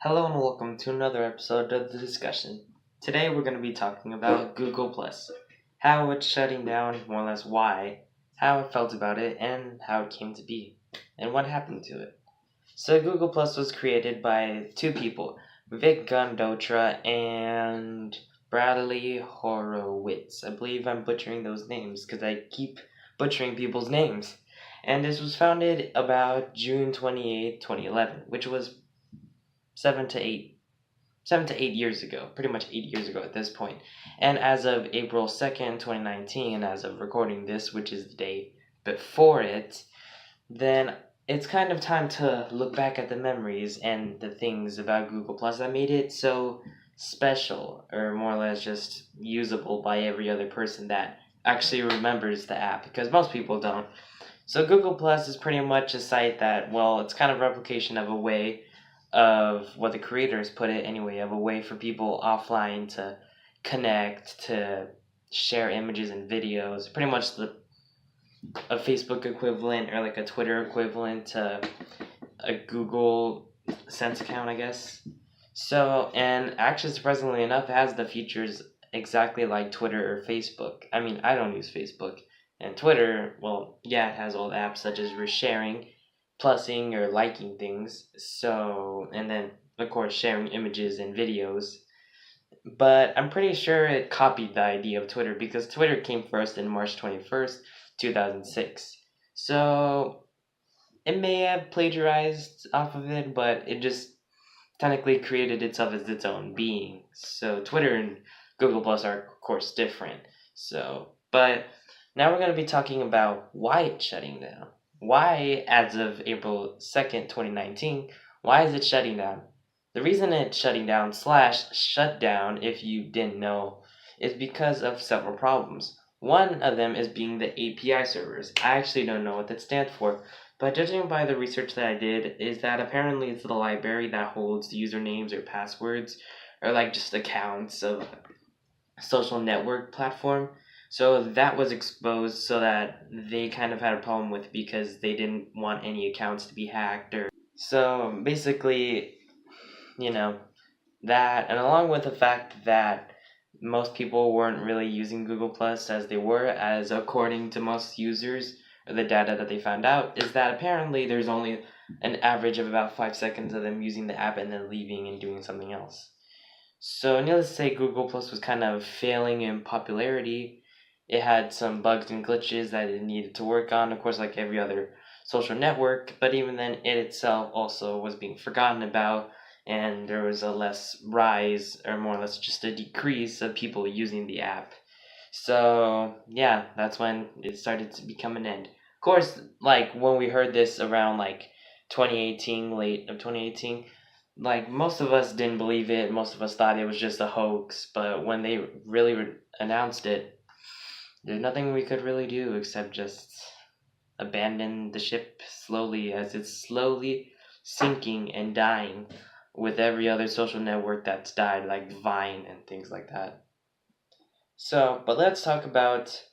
Hello and welcome to another episode of The Discussion. Today we're going to be talking about Google+, how it's shutting down, more or less why, how I felt about it, and how it came to be, and what happened to it. So Google+ was created by two people, Vic Gundotra and Bradley Horowitz. I believe I'm butchering those names because I keep butchering people's names. And this was founded about June 28, 2011, which was 7 to 8 years ago, pretty much 8 years ago at this point. And as of April 2nd, 2019, as of recording this, which is the day before it, then it's kind of time to look back at the memories and the things about Google Plus that made it so special, or more or less just usable by every other person that actually remembers the app, because most people don't. So Google Plus is pretty much a site that, well, it's kind of replication of a way of what the creators put it anyway, of a way for people offline to connect, to share images and videos, pretty much a Facebook equivalent or like a Twitter equivalent to a Google Sense account, I guess. So, and actually, surprisingly enough, it has the features exactly like Twitter or Facebook. I mean, I don't use Facebook. And Twitter, well, yeah, it has all the apps such as resharing, plusing or liking things. So, and then, of course, sharing images and videos. But I'm pretty sure it copied the idea of Twitter because Twitter came first in March 21st, 2006. So, it may have plagiarized off of it, but it just technically created itself as its own being. So Twitter and Google Plus are of course different. But now we're going to be talking about why it's shutting down. Why, as of April 2nd, 2019, why is it shutting down? The reason it's shutting down / shut down, if you didn't know, is because of several problems. One of them is being the API servers. I actually don't know what that stands for, but judging by the research that I did, is that apparently it's the library that holds the usernames or passwords, or like just accounts of social network platform. So that was exposed so that they kind of had a problem with because they didn't want any accounts to be hacked or so basically, you know, that, and along with the fact that most people weren't really using Google Plus as they were, as according to most users, or the data that they found out, is that apparently there's only an average of about 5 seconds of them using the app and then leaving and doing something else. So needless to say, Google Plus was kind of failing in popularity. It had some bugs and glitches that it needed to work on, of course, like every other social network, but even then, it itself also was being forgotten about, and there was a less rise, or more or less just a decrease of people using the app. So, yeah, that's when it started to become an end. Of course, like, when we heard this around, like, 2018, late of 2018, like, most of us didn't believe it. Most of us thought it was just a hoax, but when they really announced it, there's nothing we could really do except just abandon the ship slowly, as it's slowly sinking and dying with every other social network that's died, like Vine and things like that. So, but let's talk about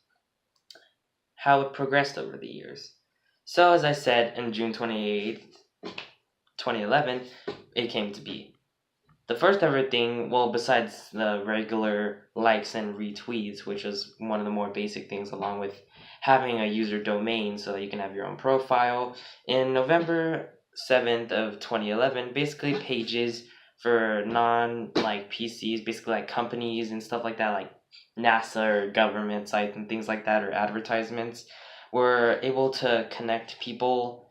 how it progressed over the years. So, as I said, in June 28th, 2011, it came to be. The first ever thing, well, besides the regular likes and retweets, which is one of the more basic things, along with having a user domain so that you can have your own profile, in November 7th of 2011, basically pages for non PCs, basically like companies and stuff like that, like NASA or government sites and things like that, or advertisements, were able to connect people,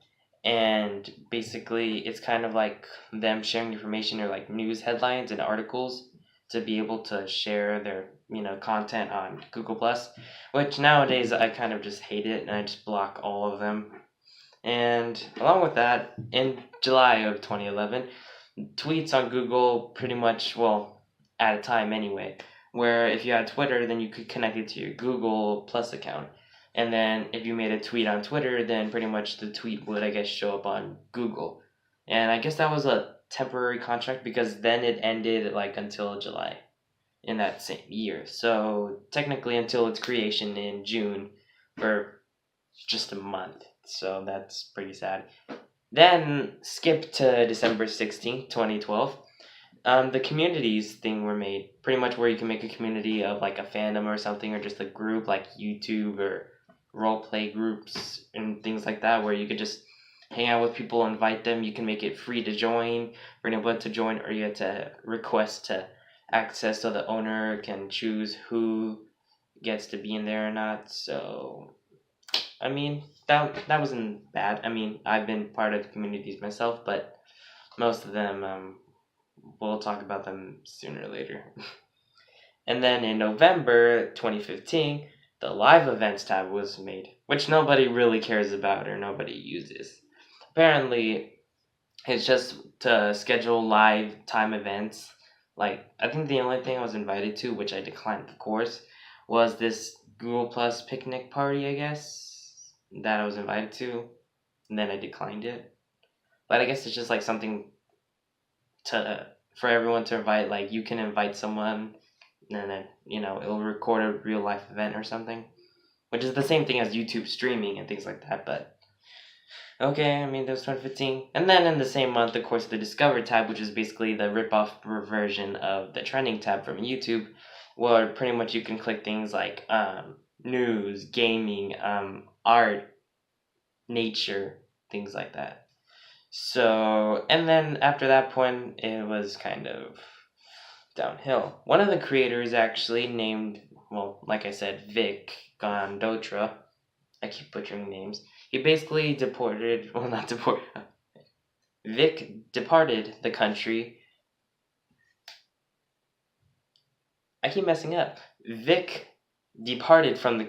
and basically it's kind of like them sharing information or like news headlines and articles to be able to share their content on Google Plus, which nowadays I kind of just hate it and I just block all of them. And along with that, in July of 2011, tweets on Google pretty much, well, at a time anyway, where if you had Twitter, then you could connect it to your Google Plus account. And then if you made a tweet on Twitter, then pretty much the tweet would, I guess, show up on Google. And I guess that was a temporary contract because then it ended like until July in that same year. So technically until its creation in June for just a month. So that's pretty sad. Then skip to December 16th, 2012. The communities thing were made pretty much where you can make a community of like a fandom or something, or just a group like YouTube or role play groups and things like that, where you could just hang out with people, invite them. You can make it free to join for anyone to join, or you have to request to access so the owner can choose who gets to be in there or not. So I mean that wasn't bad. I mean, I've been part of the communities myself, but most of them we'll talk about them sooner or later. And then in November 2015, the live events tab was made, which nobody really cares about or nobody uses. Apparently, it's just to schedule live time events. Like, I think the only thing I was invited to, which I declined, of course, was this Google Plus picnic party, I guess, that I was invited to, and then I declined it. But I guess it's just like something to for everyone to invite. Like, you can invite someone, and then it'll record a real life event or something, which is the same thing as YouTube streaming and things like that. But okay, I mean, that was 2015. And then in the same month, of course, the Discover tab, which is basically the rip-off version of the trending tab from YouTube, where pretty much you can click things like news, gaming, art, nature, things like that. So, and then after that point, it was kind of downhill. One of the creators actually named, well, like I said, Vic Gondotra. I keep butchering names. He basically deported, well, not deported. Vic departed the country. I keep messing up. Vic departed from the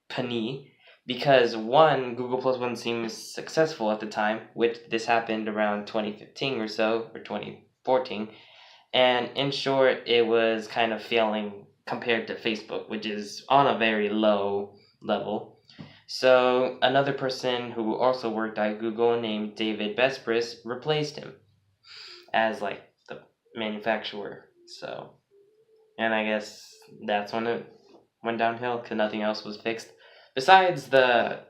company because one, Google Plus wasn't seem successful at the time, which this happened around 2015 or so, or 2014. And in short, it was kind of failing compared to Facebook, which is on a very low level. So another person who also worked at Google named David Bespris replaced him as like the manufacturer. So, and I guess that's when it went downhill because nothing else was fixed. Besides the,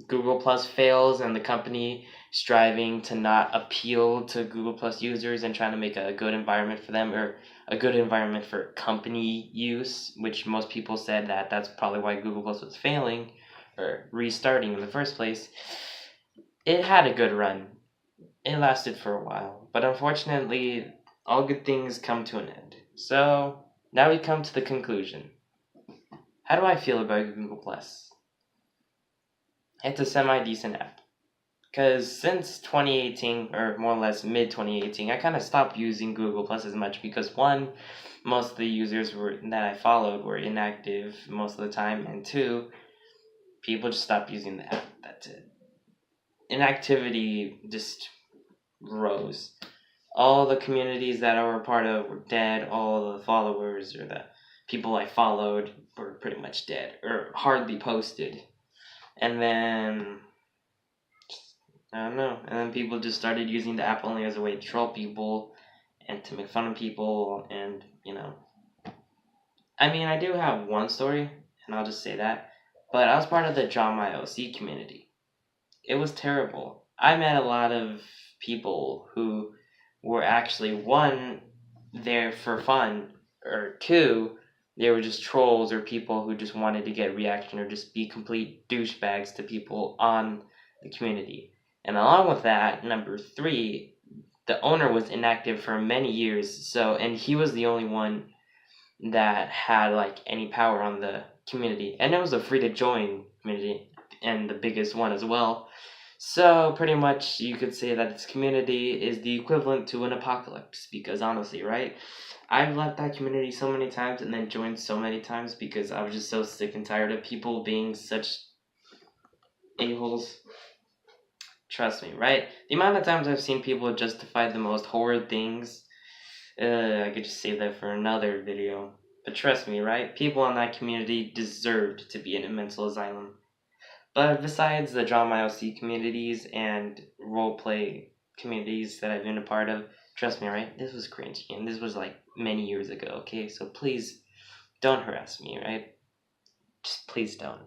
Google Plus fails and the company striving to not appeal to Google Plus users and trying to make a good environment for them, or a good environment for company use, which most people said that that's probably why Google Plus was failing or restarting in the first place. It had a good run. It lasted for a while, but unfortunately, all good things come to an end. So now we come to the conclusion. How do I feel about Google Plus? It's a semi-decent app. Because since 2018, or more or less mid-2018, I kind of stopped using Google Plus as much because, one, most of the users that I followed were inactive most of the time, and two, people just stopped using the app. That's it. Inactivity just rose. All the communities that I were a part of were dead. All the followers or the people I followed were pretty much dead or hardly posted. And then I don't know. And then people just started using the app only as a way to troll people and to make fun of people. And, I mean, I do have one story, and I'll just say that. But I was part of the Draw My OC community. It was terrible. I met a lot of people who were actually, one, there for fun, or two, they were just trolls or people who just wanted to get reaction or just be complete douchebags to people on the community. And along with that, number three, the owner was inactive for many years, and he was the only one that had like any power on the community. And it was a free to join community and the biggest one as well. So pretty much you could say that this community is the equivalent to an apocalypse, because honestly, right? I've left that community so many times and then joined so many times because I was just so sick and tired of people being such a-holes. Trust me, right? The amount of times I've seen people justify the most horrid things, I could just save that for another video. But trust me, right? People in that community deserved to be in a mental asylum. But besides the Draw My OC communities and roleplay communities that I've been a part of, trust me, right? This was cringy, and this was like many years ago, okay? So please don't harass me, right? Just please don't.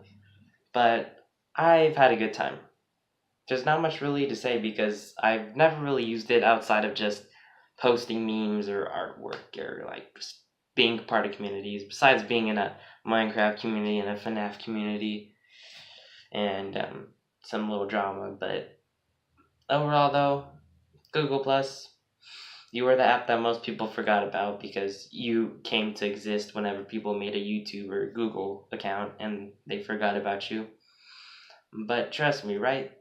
But I've had a good time. There's not much really to say because I've never really used it outside of just posting memes or artwork or like just being part of communities, besides being in a Minecraft community and a FNAF community and some little drama. But overall though, Google Plus, you were the app that most people forgot about because you came to exist whenever people made a YouTube or Google account and they forgot about you. But trust me, right?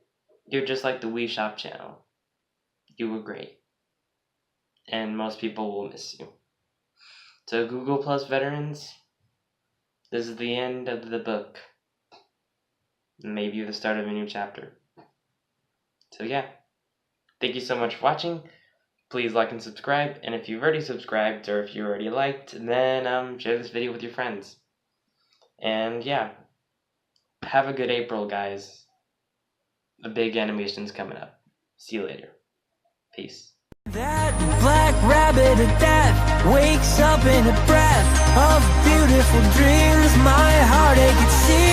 You're just like the Wii Shop channel. You were great. And most people will miss you. So Google Plus veterans, this is the end of the book. Maybe the start of a new chapter. So yeah, thank you so much for watching. Please like and subscribe, and if you've already subscribed or if you already liked, then share this video with your friends. And yeah, have a good April, guys. The big animation's coming up. See you later. Peace. That black rabbit of death wakes up in a breath of beautiful dreams. My heartache, it seems.